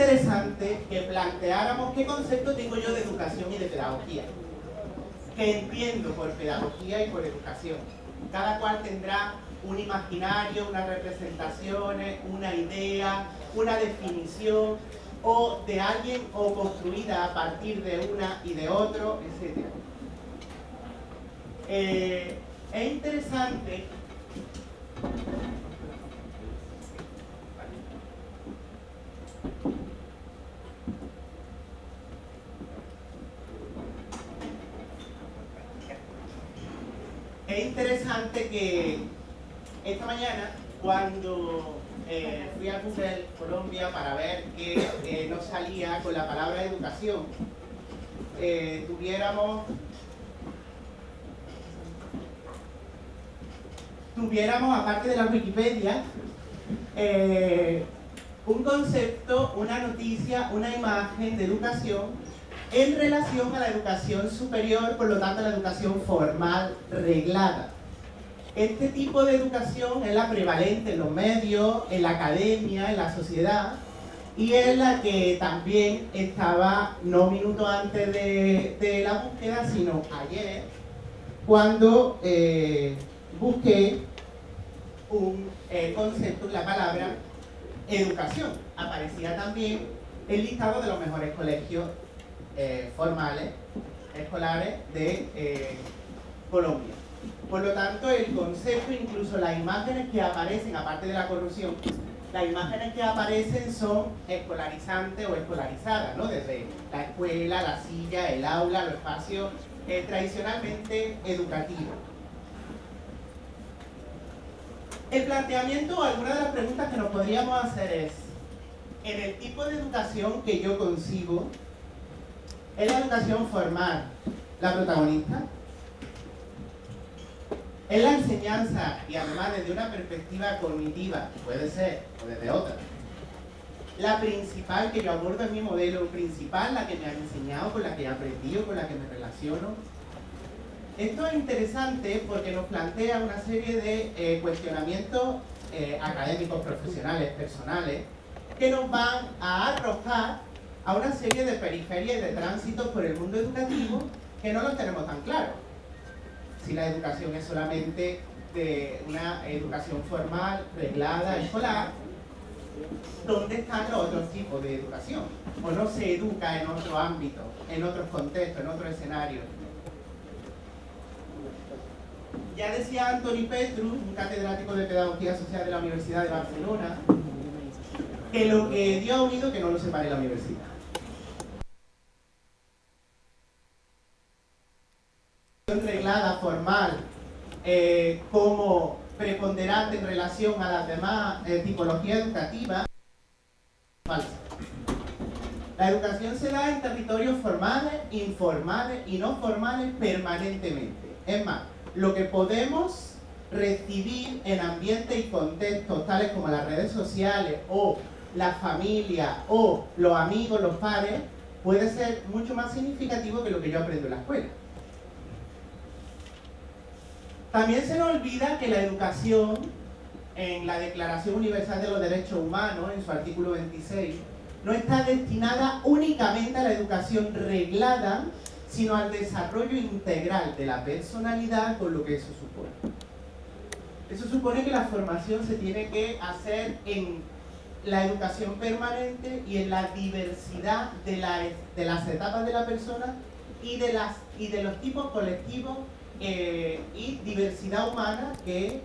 interesante que planteáramos qué concepto tengo yo de educación y de pedagogía. ¿Qué entiendo por pedagogía y por educación? Cada cual tendrá un imaginario, unas representaciones, una idea, una definición, o de alguien o construida a partir de una y de otro, etc. Es interesante que esta mañana, cuando fui a Google Colombia para ver qué nos salía con la palabra educación, tuviéramos, aparte de la Wikipedia, un concepto, una noticia, una imagen de educación en relación a la educación superior, por lo tanto a la educación formal reglada. Este tipo de educación es la prevalente en los medios, en la academia, en la sociedad, y es la que también estaba no minutos antes de la búsqueda, sino ayer, cuando busqué un concepto, la palabra educación. Aparecía también el listado de los mejores colegios formales, escolares de Colombia. Por lo tanto, el concepto, incluso las imágenes que aparecen, aparte de la corrupción, las imágenes que aparecen son escolarizantes o escolarizadas, ¿no? Desde la escuela, la silla, el aula, los espacios tradicionalmente educativos. El planteamiento o alguna de las preguntas que nos podríamos hacer es: en el tipo de educación que yo concibo, ¿es la educación formal la protagonista? ¿Es la enseñanza, y además desde una perspectiva cognitiva, puede ser, o desde otra, la principal que yo abordo en mi modelo principal, la que me han enseñado, con la que he aprendido, con la que me relaciono? Esto es interesante porque nos plantea una serie de cuestionamientos académicos, profesionales, personales, que nos van a arrojar a una serie de periferias y de tránsitos por el mundo educativo que no los tenemos tan claros. Si la educación es solamente de una educación formal, reglada, escolar, ¿dónde están los otros tipos de educación? ¿O no se educa en otro ámbito, en otros contextos, en otros escenarios? Ya decía Antoni Petru, un catedrático de Pedagogía Social de la Universidad de Barcelona, que lo que Dios ha unido, que no lo separe la universidad. Reglada, formal, como preponderante en relación a las demás tipologías educativas, falsa. La educación se da en territorios formales, informales y no formales permanentemente. Es más, lo que podemos recibir en ambientes y contextos tales como las redes sociales o la familia o los amigos, los pares, puede ser mucho más significativo que lo que yo aprendo en la escuela. También se nos olvida que la educación, en la Declaración Universal de los Derechos Humanos, en su artículo 26, no está destinada únicamente a la educación reglada, sino al desarrollo integral de la personalidad, con lo que eso supone. Eso supone que la formación se tiene que hacer en la educación permanente y en la diversidad de las etapas de la persona y de los tipos colectivos y diversidad humana que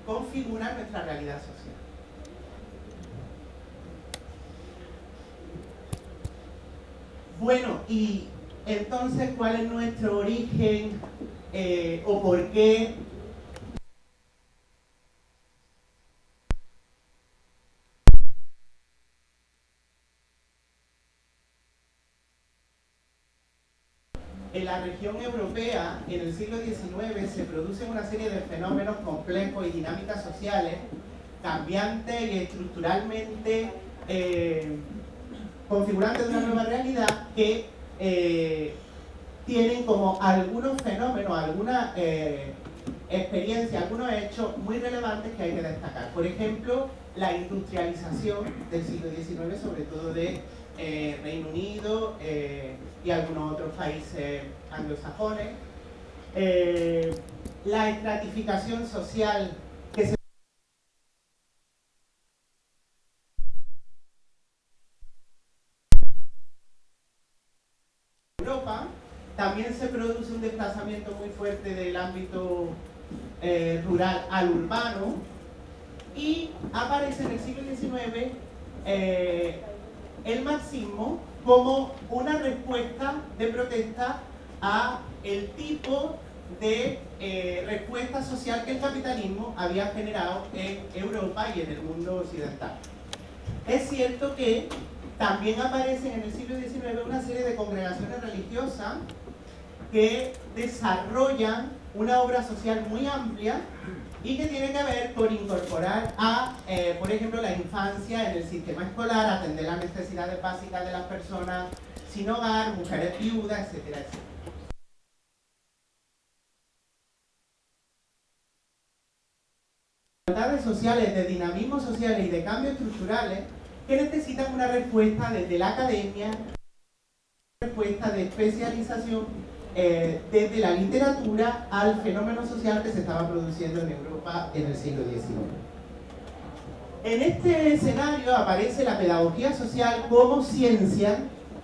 configuran nuestra realidad social. Bueno, y entonces, ¿cuál es nuestro origen o por qué? En la región europea, en el siglo XIX, se producen una serie de fenómenos complejos y dinámicas sociales, cambiantes y estructuralmente configurantes de una nueva realidad que tienen como algunos fenómenos, algunas experiencias, algunos hechos muy relevantes que hay que destacar. Por ejemplo, la industrialización del siglo XIX, sobre todo de Reino Unido y algunos otros países anglosajones. La estratificación social que se Europa. También se produce un desplazamiento muy fuerte del ámbito rural al urbano, y aparece en el siglo XIX el marxismo como una respuesta de protesta a el tipo de respuesta social que el capitalismo había generado en Europa y en el mundo occidental. Es cierto que también aparecen en el siglo XIX una serie de congregaciones religiosas que desarrollan una obra social muy amplia y que tiene que ver con incorporar a, por ejemplo, la infancia en el sistema escolar, atender las necesidades básicas de las personas sin hogar, mujeres viudas, etcétera, etcétera. Desigualdades sociales, de dinamismo sociales y de cambios estructurales que necesitan una respuesta desde la academia, una respuesta de especialización desde la literatura al fenómeno social que se estaba produciendo en Europa en el siglo XIX. En este escenario aparece la pedagogía social como ciencia,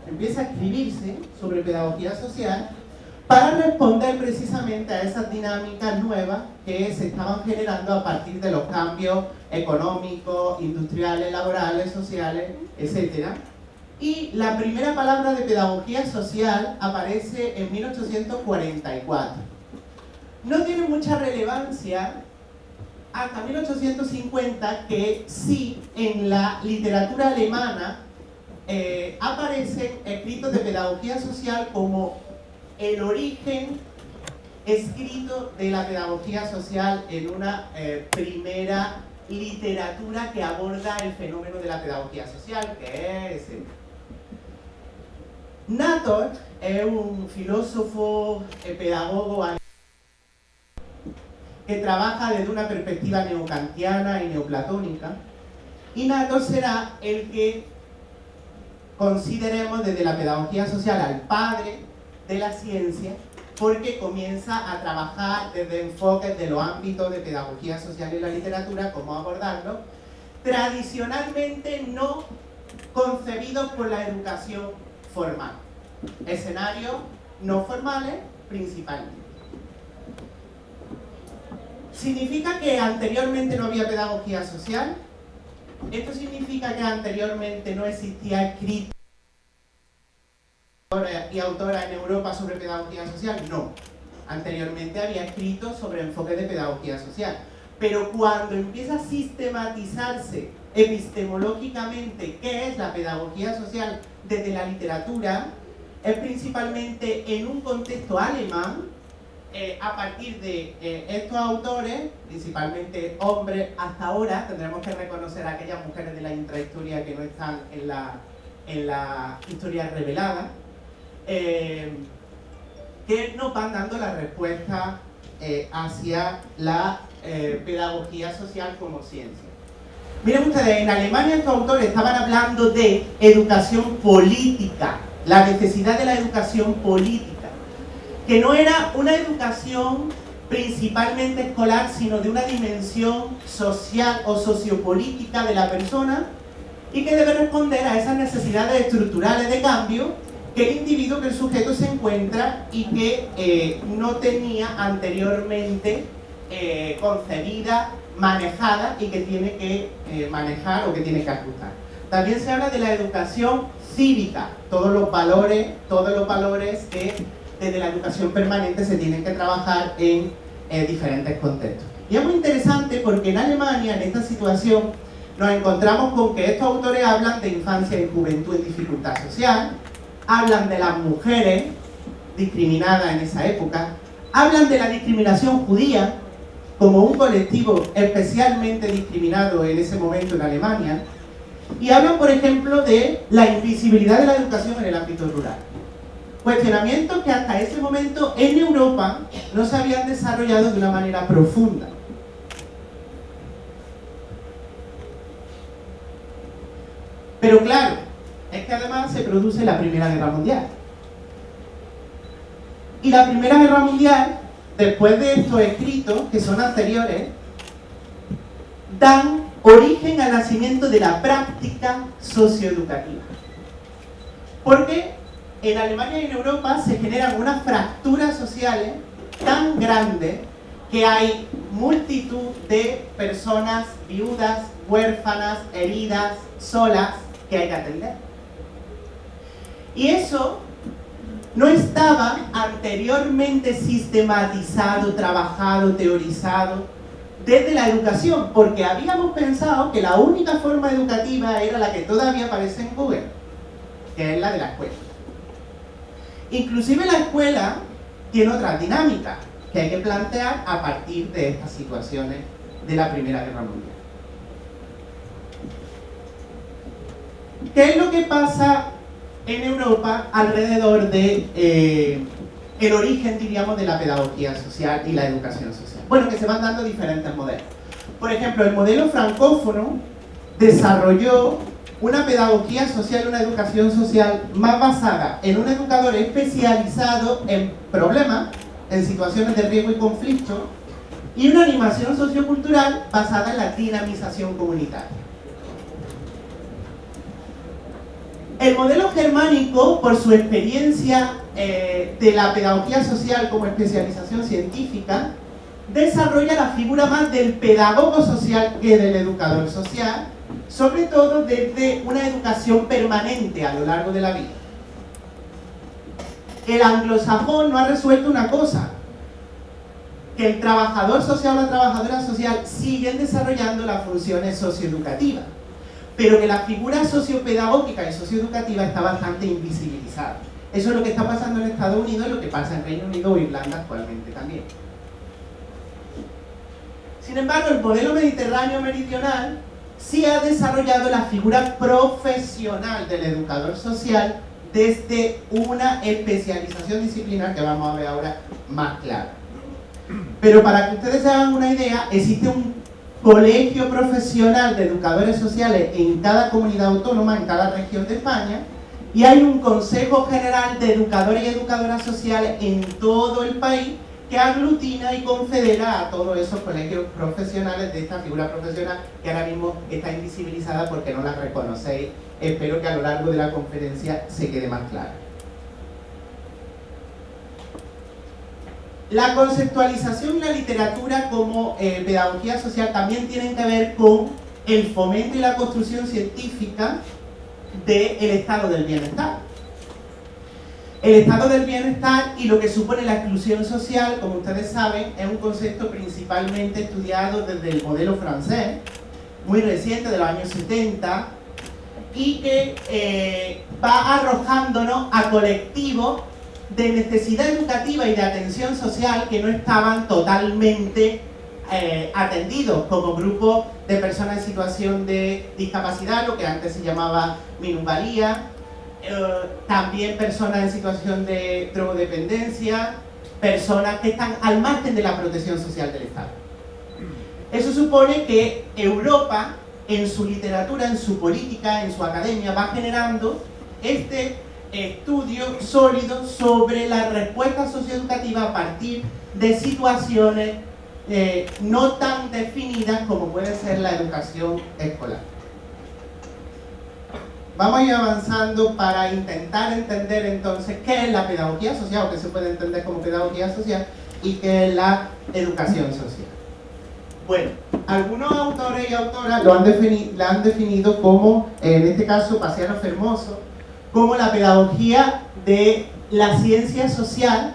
empieza a escribirse sobre pedagogía social para responder precisamente a esas dinámicas nuevas que se estaban generando a partir de los cambios económicos, industriales, laborales, sociales, etc. Y la primera palabra de pedagogía social aparece en 1844. No tiene mucha relevancia hasta 1850, que sí en la literatura alemana aparecen escritos de pedagogía social como el origen escrito de la pedagogía social en una primera literatura que aborda el fenómeno de la pedagogía social, que es Nator, es un filósofo, pedagogo que trabaja desde una perspectiva neokantiana y neoplatónica, y Nator será el que consideremos desde la pedagogía social al padre de la ciencia, porque comienza a trabajar desde enfoques de los ámbitos de pedagogía social y la literatura, cómo abordarlo, tradicionalmente no concebidos por la educación formal. Escenarios no formales principalmente. ¿Significa que anteriormente no había pedagogía social? ¿Esto significa que anteriormente no existía escrito y autora en Europa sobre pedagogía social? No. Anteriormente había escrito sobre enfoque de pedagogía social. Pero cuando empieza a sistematizarse epistemológicamente qué es la pedagogía social desde la literatura, es principalmente en un contexto alemán, a partir de estos autores, principalmente hombres. Hasta ahora tendremos que reconocer a aquellas mujeres de la intrahistoria que no están en la historia revelada, que nos van dando la respuesta hacia la pedagogía social como ciencia. Miren ustedes, en Alemania estos autores estaban hablando de educación política, la necesidad de la educación política, que no era una educación principalmente escolar, sino de una dimensión social o sociopolítica de la persona, y que debe responder a esas necesidades estructurales de cambio que el individuo, que el sujeto se encuentra y que no tenía anteriormente concebida, manejada, y que tiene que manejar o que tiene que ajustar. También se habla de la educación cívica, todos los valores que desde la educación permanente se tienen que trabajar en diferentes contextos. Y es muy interesante porque en Alemania, en esta situación, nos encontramos con que estos autores hablan de infancia y juventud en dificultad social, hablan de las mujeres discriminadas en esa época, hablan de la discriminación judía como un colectivo especialmente discriminado en ese momento en Alemania, y hablan, por ejemplo, de la invisibilidad de la educación en el ámbito rural. Cuestionamientos que hasta ese momento en Europa no se habían desarrollado de una manera profunda. Pero claro, es que además se produce la Primera Guerra Mundial. Y la Primera Guerra Mundial, después de estos escritos, que son anteriores, dan origen al nacimiento de la práctica socioeducativa. Porque en Alemania y en Europa se generan unas fracturas sociales tan grandes que hay multitud de personas viudas, huérfanas, heridas, solas, que hay que atender. Y eso no estaba anteriormente sistematizado, trabajado, teorizado desde la educación, porque habíamos pensado que la única forma educativa era la que todavía aparece en Google, que es la de la escuela. Inclusive la escuela tiene otra dinámica que hay que plantear a partir de estas situaciones de la Primera Guerra Mundial. ¿Qué es lo que pasa en Europa alrededor de el origen, diríamos, de la pedagogía social y la educación social? Bueno, que se van dando diferentes modelos. Por ejemplo, el modelo francófono desarrolló una pedagogía social, una educación social más basada en un educador especializado en problemas, en situaciones de riesgo y conflicto, y una animación sociocultural basada en la dinamización comunitaria. El modelo germánico, por su experiencia de la pedagogía social como especialización científica, desarrolla la figura más del pedagogo social que del educador social, sobre todo desde una educación permanente a lo largo de la vida. El anglosajón no ha resuelto una cosa, que el trabajador social o la trabajadora social siguen desarrollando las funciones socioeducativas, pero que la figura sociopedagógica y socioeducativa está bastante invisibilizada. Eso es lo que está pasando en Estados Unidos y lo que pasa en Reino Unido o Irlanda actualmente también. Sin embargo, el modelo mediterráneo meridional sí ha desarrollado la figura profesional del educador social desde una especialización disciplinar que vamos a ver ahora más clara. Pero para que ustedes se hagan una idea, existe un colegio profesional de educadores sociales en cada comunidad autónoma, en cada región de España, y hay un Consejo General de Educadores y Educadoras Sociales en todo el país que aglutina y confedera a todos esos colegios profesionales de esta figura profesional que ahora mismo está invisibilizada porque no la reconocéis. Espero que a lo largo de la conferencia se quede más clara. La conceptualización y la literatura como pedagogía social también tienen que ver con el fomento y la construcción científica del estado del bienestar. El estado del bienestar y lo que supone la exclusión social, como ustedes saben, es un concepto principalmente estudiado desde el modelo francés, muy reciente, de los años 70, y que va arrojándonos a colectivos de necesidad educativa y de atención social que no estaban totalmente atendidos, como grupos de personas en situación de discapacidad, lo que antes se llamaba minusvalía, también personas en situación de drogodependencia, personas que están al margen de la protección social del Estado. Eso supone que Europa, en su literatura, en su política, en su academia, va generando este estudio sólido sobre la respuesta socioeducativa a partir de situaciones no tan definidas como puede ser la educación escolar. Vamos a ir avanzando para intentar entender entonces qué es la pedagogía social, o qué se puede entender como pedagogía social, y qué es la educación social. Bueno, algunos autores y autoras la han definido como, en este caso Paciano Fermoso, como la pedagogía de la ciencia social,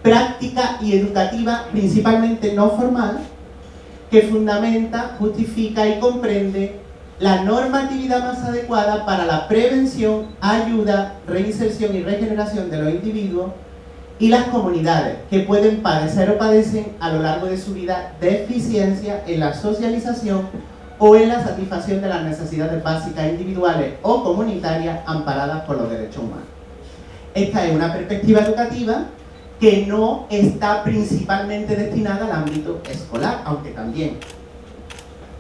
práctica y educativa, principalmente no formal, que fundamenta, justifica y comprende la normatividad más adecuada para la prevención, ayuda, reinserción y regeneración de los individuos y las comunidades que pueden padecer o padecen a lo largo de su vida deficiencia en la socialización o en la satisfacción de las necesidades básicas individuales o comunitarias amparadas por los derechos humanos. Esta es una perspectiva educativa que no está principalmente destinada al ámbito escolar, aunque también.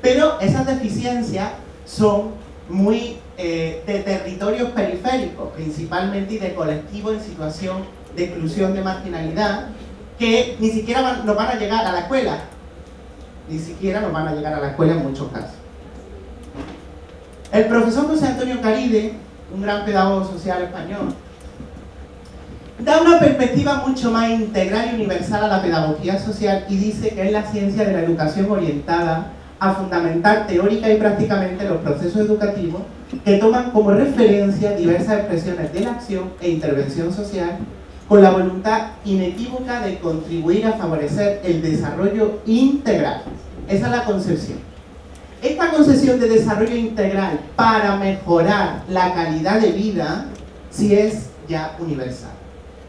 Pero esas deficiencias son muy de territorios periféricos, principalmente, y de colectivos en situación de exclusión, de marginalidad, que ni siquiera nos van a llegar a la escuela. Ni siquiera nos van a llegar a la escuela en muchos casos. El profesor José Antonio Caride, un gran pedagogo social español, da una perspectiva mucho más integral y universal a la pedagogía social y dice que es la ciencia de la educación orientada a fundamentar teórica y prácticamente los procesos educativos que toman como referencia diversas expresiones de la acción e intervención social con la voluntad inequívoca de contribuir a favorecer el desarrollo integral. Esa es la concepción. Esta concepción de desarrollo integral para mejorar la calidad de vida sí es ya universal.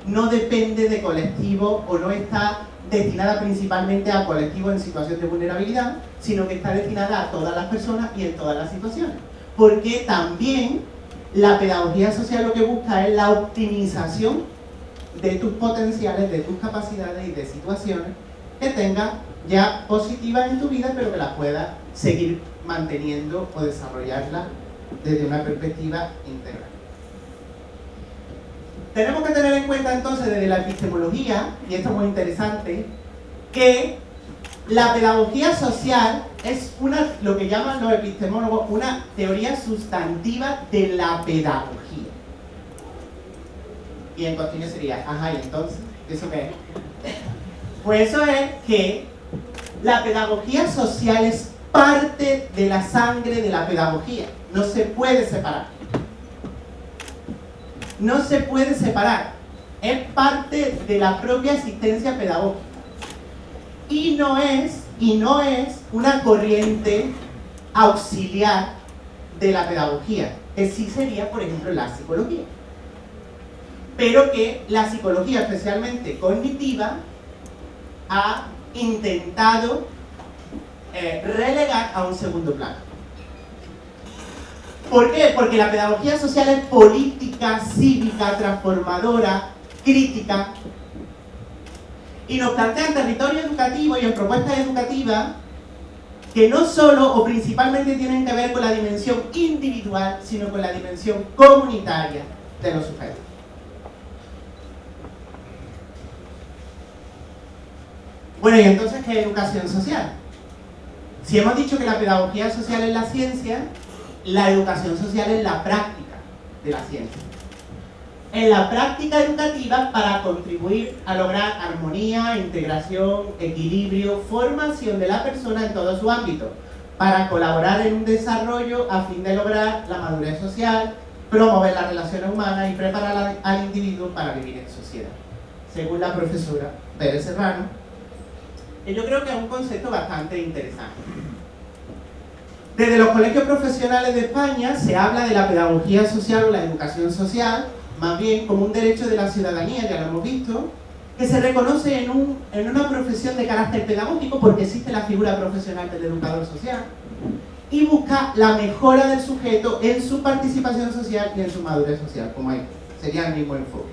No depende de colectivos o no está destinada principalmente a colectivos en situación de vulnerabilidad, sino que está destinada a todas las personas y en todas las situaciones. Porque también la pedagogía social lo que busca es la optimización de tus potenciales, de tus capacidades y de situaciones que tengas ya positivas en tu vida, pero que las puedas seguir manteniendo o desarrollarlas desde una perspectiva integral. Tenemos que tener en cuenta entonces desde la epistemología, y esto es muy interesante, que la pedagogía social es lo que llaman los epistemólogos una teoría sustantiva de la pedagogía. Y en continuo sería, ajá, ¿y entonces? ¿Eso qué es? Pues eso es que la pedagogía social es parte de la sangre de la pedagogía. No se puede separar. No se puede separar. Es parte de la propia existencia pedagógica. Y no es una corriente auxiliar de la pedagogía, que sí sería, por ejemplo, la psicología. Pero que la psicología, especialmente cognitiva, ha intentado relegar a un segundo plano. ¿Por qué? Porque la pedagogía social es política, cívica, transformadora, crítica, y nos plantea en territorio educativo y en propuestas educativas que no solo o principalmente tienen que ver con la dimensión individual, sino con la dimensión comunitaria de los sujetos. Bueno, y entonces, ¿qué es educación social? Si hemos dicho que la pedagogía social es la ciencia, la educación social es la práctica de la ciencia. En la práctica educativa para contribuir a lograr armonía, integración, equilibrio, formación de la persona en todo su ámbito, para colaborar en un desarrollo a fin de lograr la madurez social, promover las relaciones humanas y preparar al individuo para vivir en sociedad. Según la profesora Pérez Serrano, yo creo que es un concepto bastante interesante. Desde los colegios profesionales de España se habla de la pedagogía social o la educación social, más bien como un derecho de la ciudadanía, ya lo hemos visto, que se reconoce en una profesión de carácter pedagógico porque existe la figura profesional del educador social y busca la mejora del sujeto en su participación social y en su madurez social, como ahí sería el mismo enfoque.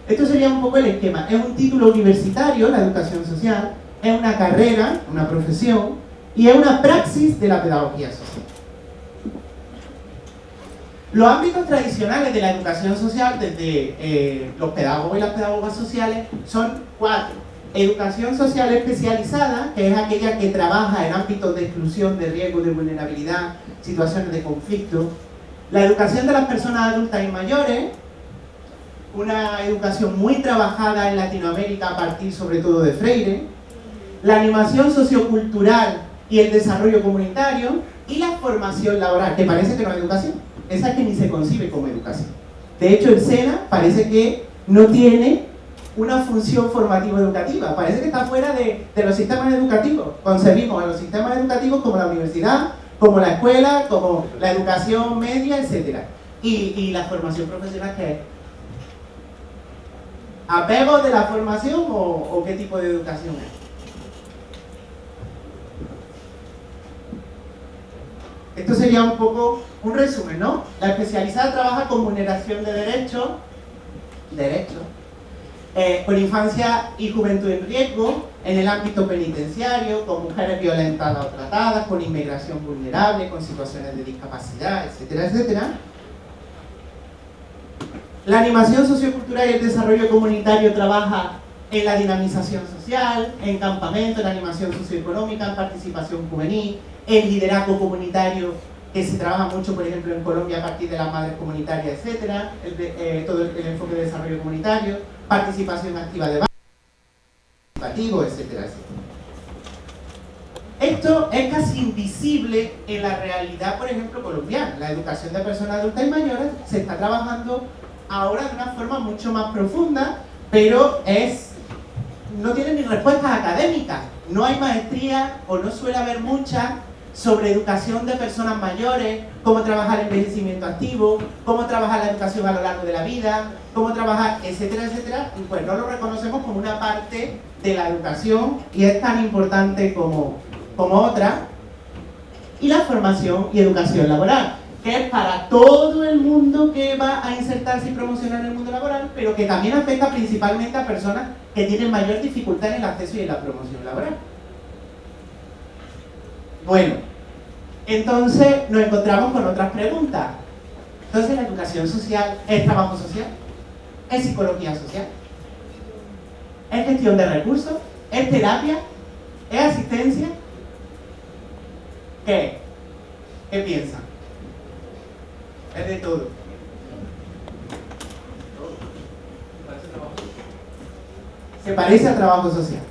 Esto sería un poco el esquema. Es un título universitario, la educación social, es una carrera, una profesión, y es una praxis de la pedagogía social. Los ámbitos tradicionales de la educación social, desde los pedagogos y las pedagogas sociales, son 4. Educación social especializada, que es aquella que trabaja en ámbitos de exclusión, de riesgo, de vulnerabilidad, situaciones de conflicto. La educación de las personas adultas y mayores, una educación muy trabajada en Latinoamérica a partir sobre todo de Freire. La animación sociocultural y el desarrollo comunitario, y la formación laboral, que parece que no es educación. Esa es que ni se concibe como educación. De hecho, el SENA parece que no tiene una función formativa educativa, parece que está fuera de los sistemas educativos. Concebimos a los sistemas educativos como la universidad, como la escuela, como la educación media, etc. Y la formación profesional, ¿qué es? ¿Apego de la formación o qué tipo de educación es? Esto sería un poco un resumen, ¿no? La especializada trabaja con vulneración de derechos, derechos, con infancia y juventud en riesgo, en el ámbito penitenciario, con mujeres violentadas o tratadas, con inmigración vulnerable, con situaciones de discapacidad, etcétera, etcétera. La animación sociocultural y el desarrollo comunitario trabaja en la dinamización social, en campamento, en animación socioeconómica, en participación juvenil, en liderazgo comunitario, que se trabaja mucho, por ejemplo, en Colombia a partir de las madres comunitarias, etcétera, todo el enfoque de desarrollo comunitario, participación activa de participativo, etcétera, etcétera. Esto es casi invisible en la realidad, por ejemplo, colombiana. La educación de personas adultas y mayores se está trabajando ahora de una forma mucho más profunda, pero no tiene ni respuestas académicas. No hay maestría, o no suele haber muchas, sobre educación de personas mayores, cómo trabajar el envejecimiento activo, cómo trabajar la educación a lo largo de la vida, cómo trabajar, etcétera, etcétera, y pues no lo reconocemos como una parte de la educación y es tan importante como otra. Y la formación y educación laboral, que es para todo el mundo que va a insertarse y promocionar en el mundo laboral, pero que también afecta principalmente a personas que tienen mayor dificultad en el acceso y en la promoción laboral. Bueno, entonces nos encontramos con otras preguntas. Entonces, ¿la educación social es trabajo social? ¿Es psicología social? ¿Es gestión de recursos? ¿Es terapia? ¿Es asistencia? ¿Qué? ¿Qué piensan? Es de todo. Se parece al trabajo social.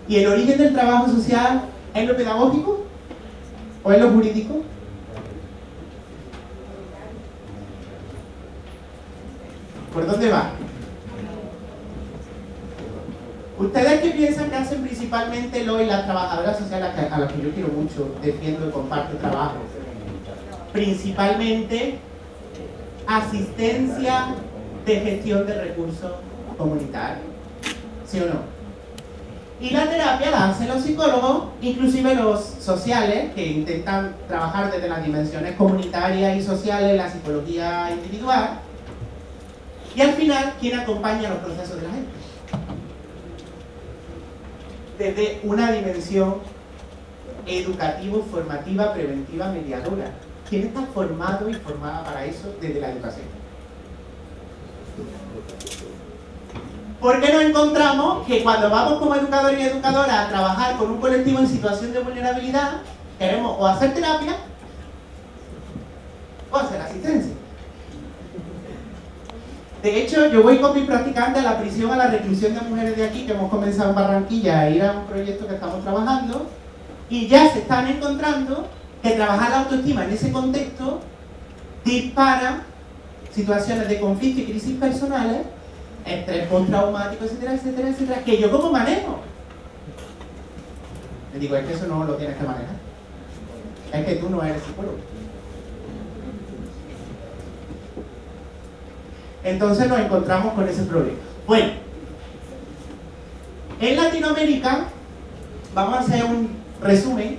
¿Y el origen del trabajo social es lo pedagógico? ¿O es lo jurídico? ¿Por dónde va? ¿Ustedes qué piensan que hacen principalmente lo y las trabajadoras sociales a las que yo quiero mucho, defiendo y comparto trabajo? Principalmente asistencia de gestión de recursos comunitarios, ¿sí o no? Y la terapia la hacen los psicólogos, inclusive los sociales, que intentan trabajar desde las dimensiones comunitarias y sociales, la psicología individual. Y al final, ¿quién acompaña los procesos de la gente? Desde una dimensión educativo, formativa, preventiva, mediadora. ¿Quién está formado y formada para eso desde la educación? Porque nos encontramos que cuando vamos como educadores y educadoras a trabajar con un colectivo en situación de vulnerabilidad, queremos o hacer terapia o hacer asistencia. De hecho, yo voy con mis practicantes a la prisión, a la reclusión de mujeres de aquí, que hemos comenzado en Barranquilla a ir a un proyecto que estamos trabajando, y ya se están encontrando que trabajar la autoestima en ese contexto dispara situaciones de conflicto y crisis personales, estrés postraumático, etcétera, etcétera, etcétera, que yo como manejo. Le digo, es que eso no lo tienes que manejar. Es que tú no eres psicólogo. Entonces nos encontramos con ese problema. Bueno, en Latinoamérica, vamos a hacer un resumen.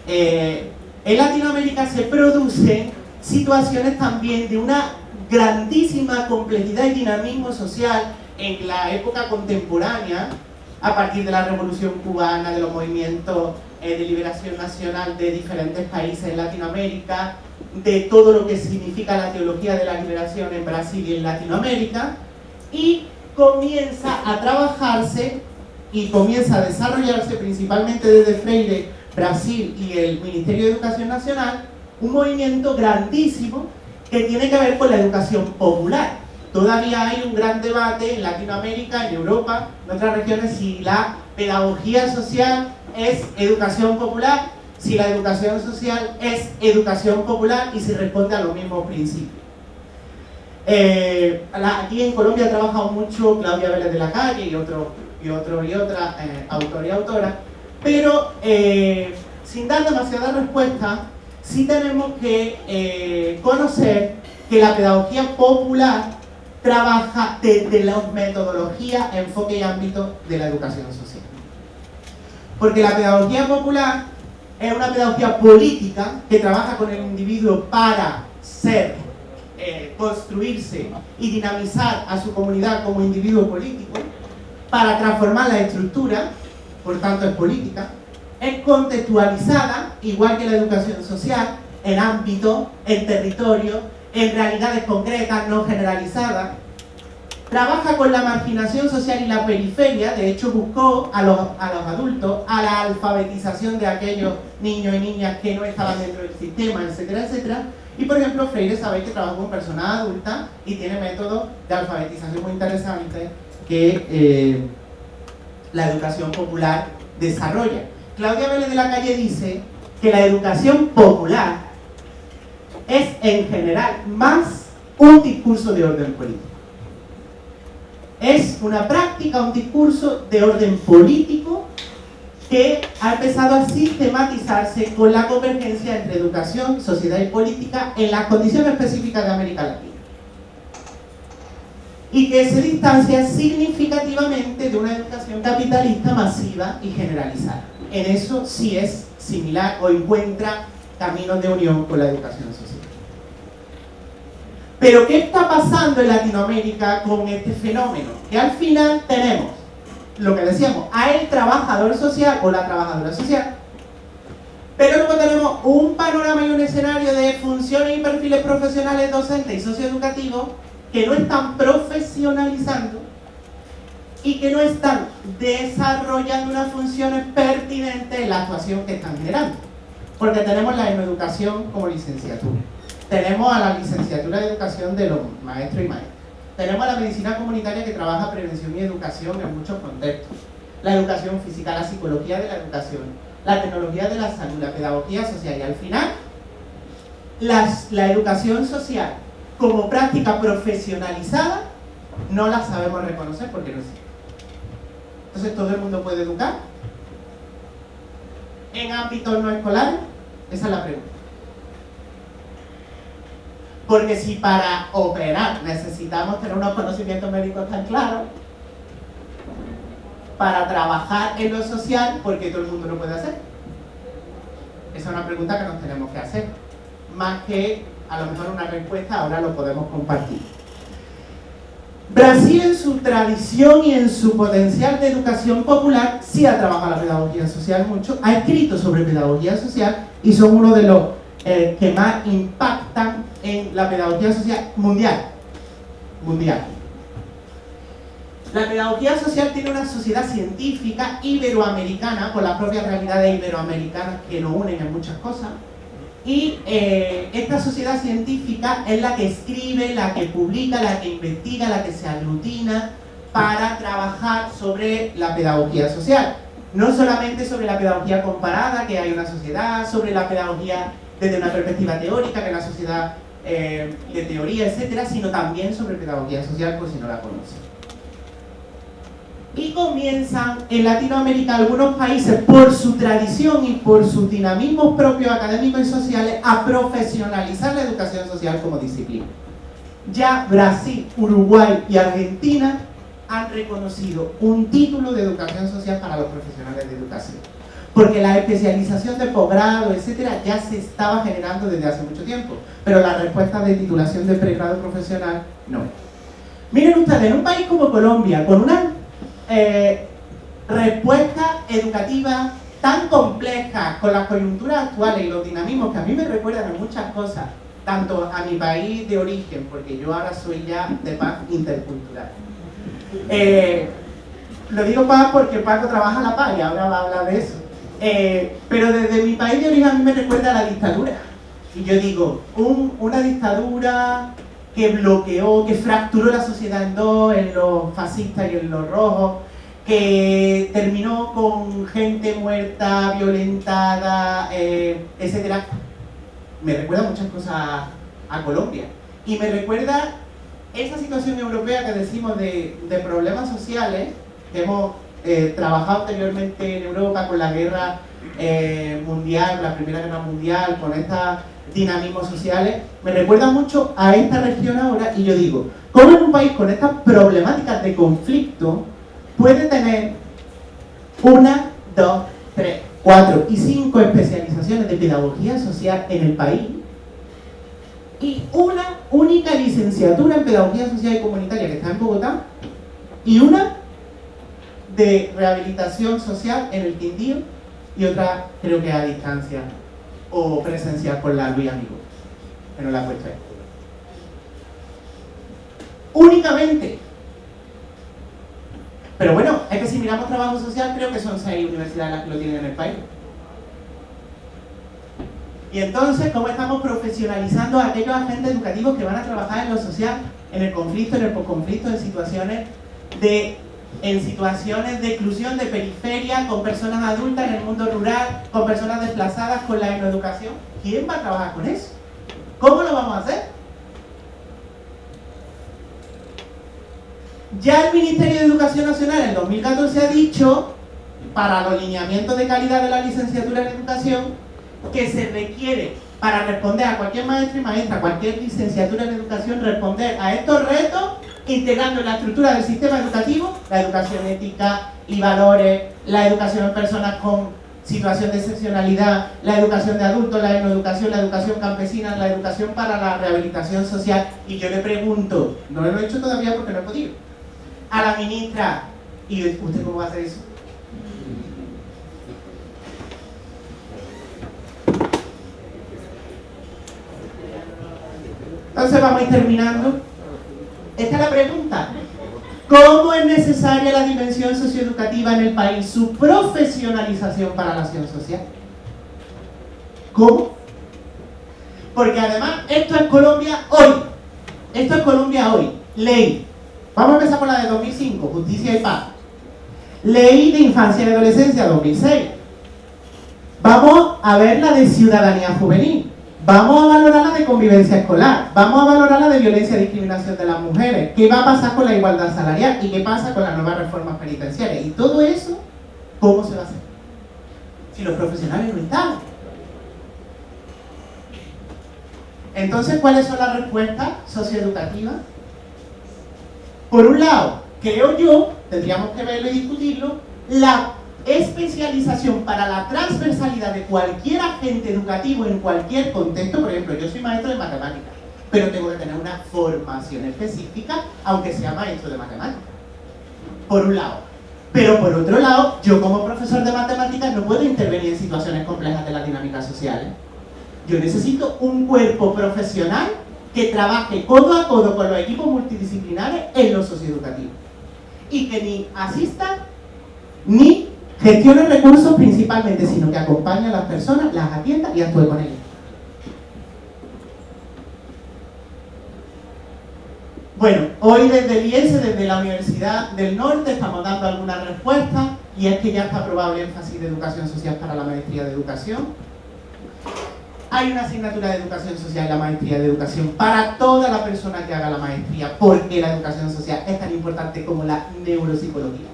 En Latinoamérica se producen situaciones también de una grandísima complejidad y dinamismo social en la época contemporánea, a partir de la Revolución Cubana, de los movimientos de liberación nacional de diferentes países en Latinoamérica, de todo lo que significa la teología de la liberación en Brasil y en Latinoamérica, y comienza a trabajarse y comienza a desarrollarse principalmente desde Freire, Brasil y el Ministerio de Educación Nacional, un movimiento grandísimo que tiene que ver con la educación popular. Todavía hay un gran debate en Latinoamérica, en Europa, en otras regiones, si la pedagogía social es educación popular, si la educación social es educación popular y si responde a los mismos principios. Aquí en Colombia ha trabajado mucho Claudia Vélez de la Calle y otra autor y autora, pero sin dar demasiada respuesta, sí tenemos que conocer que la pedagogía popular trabaja desde la metodología, enfoque y ámbito de la educación social. Porque la pedagogía popular es una pedagogía política que trabaja con el individuo para ser construirse y dinamizar a su comunidad como individuo político, para transformar la estructura, por tanto es política, es contextualizada, igual que la educación social, en ámbito, en territorio, en realidades concretas, no generalizadas. Trabaja con la marginación social y la periferia, de hecho buscó a los adultos, a la alfabetización de aquellos niños y niñas que no estaban dentro del sistema, etcétera, etcétera. Y por ejemplo, Freire sabéis que trabaja con personas adultas y tiene métodos de alfabetización muy interesantes que la educación popular desarrolla. Claudia Vélez de la Calle dice que la educación popular es en general más un discurso de orden político. Es una práctica, un discurso de orden político que ha empezado a sistematizarse con la convergencia entre educación, sociedad y política en las condiciones específicas de América Latina. Y que se distancia significativamente de una educación capitalista masiva y generalizada. En eso sí es similar o encuentra caminos de unión con la educación social. Pero ¿qué está pasando en Latinoamérica con este fenómeno? Que al final tenemos lo que decíamos, a el trabajador social o la trabajadora social, pero luego tenemos un panorama y un escenario de funciones y perfiles profesionales docentes y socioeducativos que no están profesionalizando y que no están desarrollando unas funciones pertinentes en la actuación que están generando. Porque tenemos la educación como licenciatura. Tenemos a la licenciatura de educación de los maestros y maestras. Tenemos a la medicina comunitaria que trabaja prevención y educación en muchos contextos. La educación física, la psicología de la educación, la tecnología de la salud, la pedagogía social y al final la educación social como práctica profesionalizada no la sabemos reconocer porque no existe. Entonces, ¿todo el mundo puede educar? ¿En ámbitos no escolares? Esa es la pregunta. Porque si para operar necesitamos tener unos conocimientos médicos tan claros, para trabajar en lo social, ¿por qué todo el mundo lo puede hacer? Esa es una pregunta que nos tenemos que hacer. Más que a lo mejor una respuesta, ahora lo podemos compartir. Brasil en su tradición y en su potencial de educación popular sí ha trabajado la pedagogía social mucho, ha escrito sobre pedagogía social y son uno de los que más impactan en la pedagogía social mundial. La pedagogía social tiene una sociedad científica iberoamericana, con las propias realidades iberoamericanas que nos unen en muchas cosas, y esta sociedad científica es la que escribe, la que publica, la que investiga, la que se aglutina para trabajar sobre la pedagogía social. No solamente sobre la pedagogía comparada, que hay una sociedad, sobre la pedagogía desde una perspectiva teórica, que es la sociedad de teoría, etcétera, sino también sobre pedagogía social, por si no la conocen. Y comienzan en Latinoamérica algunos países, por su tradición y por sus dinamismos propios académicos y sociales, a profesionalizar la educación social como disciplina. Ya Brasil, Uruguay y Argentina han reconocido un título de educación social para los profesionales de educación. Porque la especialización de posgrado, etcétera, ya se estaba generando desde hace mucho tiempo. Pero la respuesta de titulación de pregrado profesional, no. Miren ustedes, en un país como Colombia, con una respuesta educativa tan compleja, con las coyunturas actuales y los dinamismos que a mí me recuerdan en muchas cosas, tanto a mi país de origen, porque yo ahora soy ya de paz intercultural. Lo digo paz porque Paco trabaja la paz y ahora va a hablar de eso. Pero desde mi país de origen a mí me recuerda a la dictadura. Y yo digo, una dictadura que bloqueó, que fracturó la sociedad en dos, en los fascistas y en los rojos, que terminó con gente muerta, violentada, etcétera. Me recuerda muchas cosas a Colombia. Y me recuerda esa situación europea que decimos de problemas sociales, que hemos trabajado anteriormente en Europa con la guerra mundial, la Primera Guerra Mundial, con estos dinamismos sociales, me recuerda mucho a esta región ahora, y yo digo, ¿cómo en un país con estas problemáticas de conflicto puede tener 1, 2, 3, 4 y 5 especializaciones de pedagogía social en el país y una única licenciatura en Pedagogía Social y Comunitaria que está en Bogotá y una de Rehabilitación Social en el Quindío y otra creo que a distancia o presencial por la Luis Amigo, que no la he puesto ahí. Únicamente. Pero bueno, es que si miramos trabajo social creo que son 6 universidades las que lo tienen en el país. Y entonces, ¿cómo estamos profesionalizando a aquellos agentes educativos que van a trabajar en lo social, en el conflicto, en el posconflicto, en situaciones de exclusión, de periferia, con personas adultas en el mundo rural, con personas desplazadas, con la etnoeducación? ¿Quién va a trabajar con eso? ¿Cómo lo vamos a hacer? Ya el Ministerio de Educación Nacional en 2014 ha dicho, para los lineamientos de calidad de la licenciatura en educación, que se requiere para responder a cualquier maestro y maestra, cualquier licenciatura en educación, responder a estos retos integrando en la estructura del sistema educativo la educación ética y valores, la educación en personas con situación de excepcionalidad, la educación de adultos, la etnoeducación, la educación campesina, la educación para la rehabilitación social. Y yo le pregunto, no lo he hecho todavía porque no he podido, a la ministra, ¿y usted cómo va a hacer eso? Entonces vamos a ir terminando. Esta es la pregunta. ¿Cómo es necesaria la dimensión socioeducativa en el país? Su profesionalización para la acción social. ¿Cómo? Porque además, esto es Colombia hoy. Esto es Colombia hoy. Ley. Vamos a empezar por la de 2005, Justicia y Paz. Ley de Infancia y Adolescencia 2006. Vamos a ver la de Ciudadanía Juvenil. Vamos a valorar la de convivencia escolar, vamos a valorar la de violencia y discriminación de las mujeres, qué va a pasar con la igualdad salarial y qué pasa con las nuevas reformas penitenciarias. Y todo eso, ¿cómo se va a hacer? Si los profesionales no están. Entonces, ¿cuáles son las respuestas socioeducativas? Por un lado, creo yo, tendríamos que verlo y discutirlo, la especialización para la transversalidad de cualquier agente educativo en cualquier contexto. Por ejemplo, yo soy maestro de matemáticas, pero tengo que tener una formación específica, aunque sea maestro de matemáticas, por un lado. Pero por otro lado, yo como profesor de matemáticas no puedo intervenir en situaciones complejas de las dinámicas sociales. Yo necesito un cuerpo profesional que trabaje codo a codo con los equipos multidisciplinares en lo socioeducativo y que ni asista ni gestione recursos principalmente, sino que acompañe a las personas, las atienda y actúe con ellas. Bueno, hoy desde el IES, desde la Universidad del Norte, estamos dando algunas respuestas y es que ya está aprobado el énfasis de educación social para la maestría de educación. Hay una asignatura de educación social en la maestría de educación para toda la persona que haga la maestría, porque la educación social es tan importante como la neuropsicología.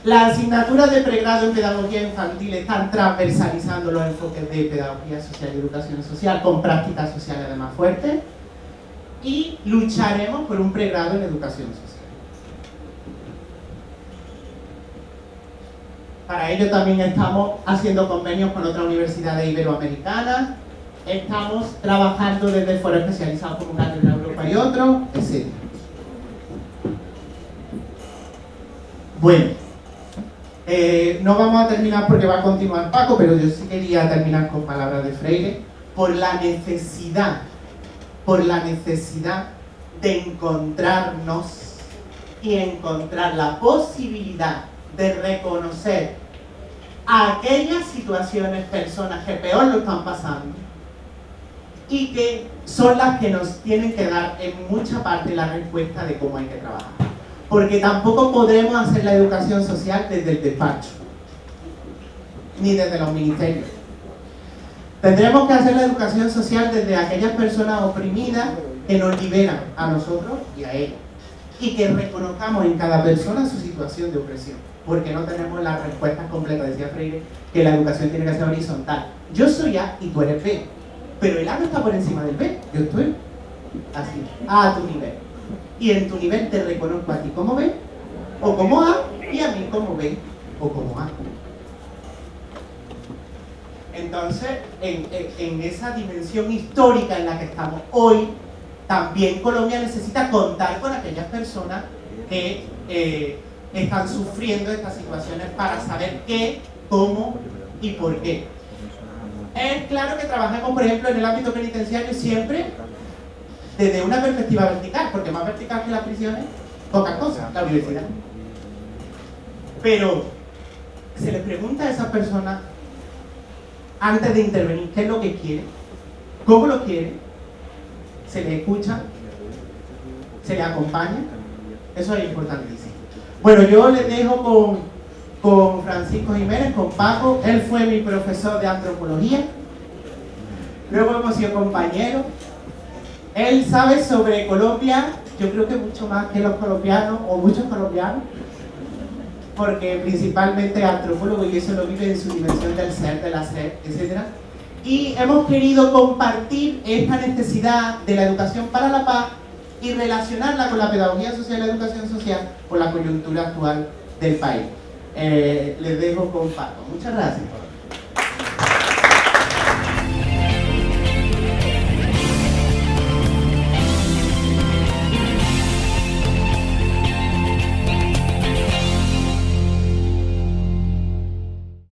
Las asignaturas de pregrado en pedagogía infantil están transversalizando los enfoques de pedagogía social y educación social con prácticas sociales además fuertes y lucharemos por un pregrado en educación social. Para ello también estamos haciendo convenios con otras universidades iberoamericanas, estamos trabajando desde el foro especializado como Cátedra Europa y otros, etc. Bueno, no vamos a terminar porque va a continuar Paco, pero yo sí quería terminar con palabras de Freire, por la necesidad de encontrarnos y encontrar la posibilidad de reconocer a aquellas situaciones, personas que peor lo están pasando y que son las que nos tienen que dar en mucha parte la respuesta de cómo hay que trabajar. Porque tampoco podremos hacer la educación social desde el despacho, ni desde los ministerios. Tendremos que hacer la educación social desde aquellas personas oprimidas que nos liberan a nosotros y a ellos. Y que reconozcamos en cada persona su situación de opresión. Porque no tenemos las respuestas completas. Decía Freire que la educación tiene que ser horizontal. Yo soy A y tú eres B. Pero el A no está por encima del B. Yo estoy así, A tu nivel. Y en tu nivel te reconozco a ti como B o como A y a mí como B o como A. Entonces, en esa dimensión histórica en la que estamos hoy, también Colombia necesita contar con aquellas personas que están sufriendo estas situaciones para saber qué, cómo y por qué. Es claro que trabajemos, por ejemplo, en el ámbito penitenciario siempre desde una perspectiva vertical, porque más vertical que las prisiones, pocas cosas, la universidad. Pero se les pregunta a esas personas antes de intervenir qué es lo que quieren, cómo lo quieren, se les escucha, se les acompaña. Eso es importantísimo. Bueno, yo les dejo con Francisco Jiménez, con Paco. Él fue mi profesor de antropología, luego hemos sido compañeros. Él sabe sobre Colombia, yo creo que mucho más que los colombianos, o muchos colombianos, porque principalmente antropólogo, y eso lo vive en su dimensión del ser, del hacer, etc. Y hemos querido compartir esta necesidad de la educación para la paz y relacionarla con la pedagogía social y la educación social con la coyuntura actual del país. Les dejo con Paco. Muchas gracias.